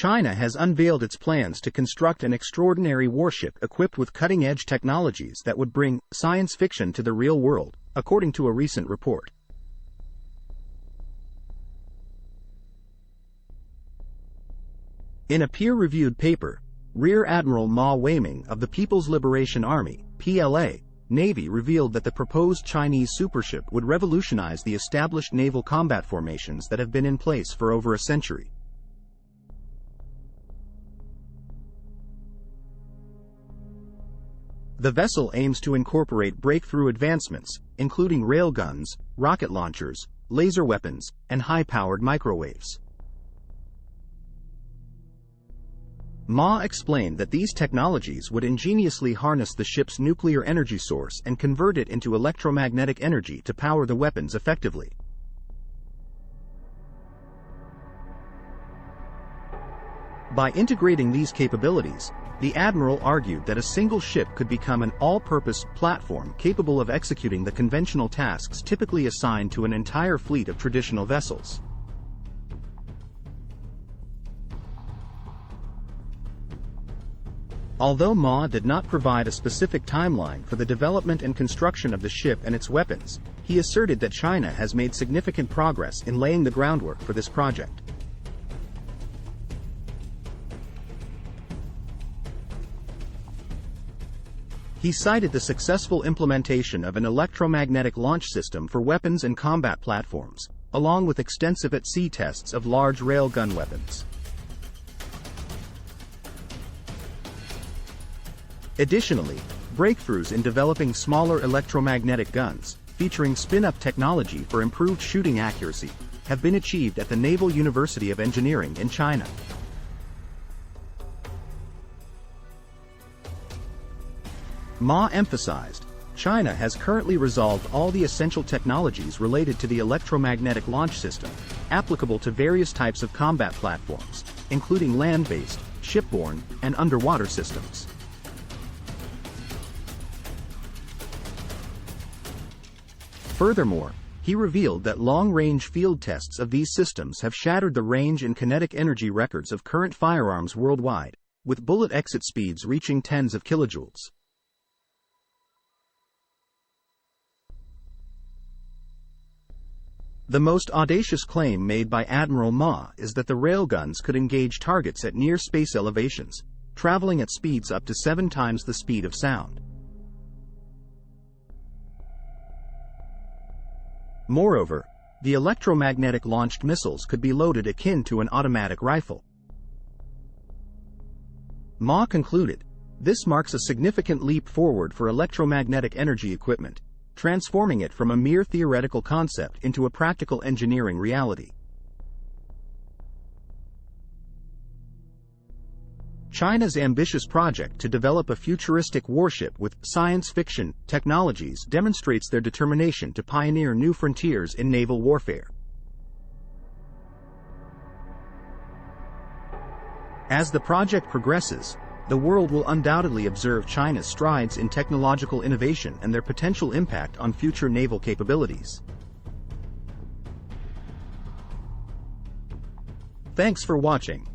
China has unveiled its plans to construct an extraordinary warship equipped with cutting-edge technologies that would bring science fiction to the real world, according to a recent report. In a peer-reviewed paper, Rear Admiral Ma Weiming of the People's Liberation Army (PLA) Navy revealed that the proposed Chinese supership would revolutionize the established naval combat formations that have been in place for over a century. The vessel aims to incorporate breakthrough advancements, including railguns, rocket launchers, laser weapons, and high-powered microwaves. Ma explained that these technologies would ingeniously harness the ship's nuclear energy source and convert it into electromagnetic energy to power the weapons effectively. By integrating these capabilities, the Admiral argued that a single ship could become an all-purpose platform capable of executing the conventional tasks typically assigned to an entire fleet of traditional vessels. Although Ma did not provide a specific timeline for the development and construction of the ship and its weapons, he asserted that China has made significant progress in laying the groundwork for this project. He cited the successful implementation of an electromagnetic launch system for weapons and combat platforms, along with extensive at-sea tests of large railgun weapons. Additionally, breakthroughs in developing smaller electromagnetic guns, featuring spin-up technology for improved shooting accuracy, have been achieved at the Naval University of Engineering in China. Ma emphasized, China has currently resolved all the essential technologies related to the electromagnetic launch system, applicable to various types of combat platforms, including land-based, shipborne, and underwater systems. Furthermore, he revealed that long-range field tests of these systems have shattered the range and kinetic energy records of current firearms worldwide, with bullet exit speeds reaching tens of kilojoules. The most audacious claim made by Admiral Ma is that the railguns could engage targets at near-space elevations, traveling at speeds up to 7 times the speed of sound. Moreover, the electromagnetic launched missiles could be loaded akin to an automatic rifle. Ma concluded, this marks a significant leap forward for electromagnetic energy equipment, transforming it from a mere theoretical concept into a practical engineering reality. China's ambitious project to develop a futuristic warship with science fiction technologies demonstrates their determination to pioneer new frontiers in naval warfare. As the project progresses, the world will undoubtedly observe China's strides in technological innovation and their potential impact on future naval capabilities. Thanks for watching.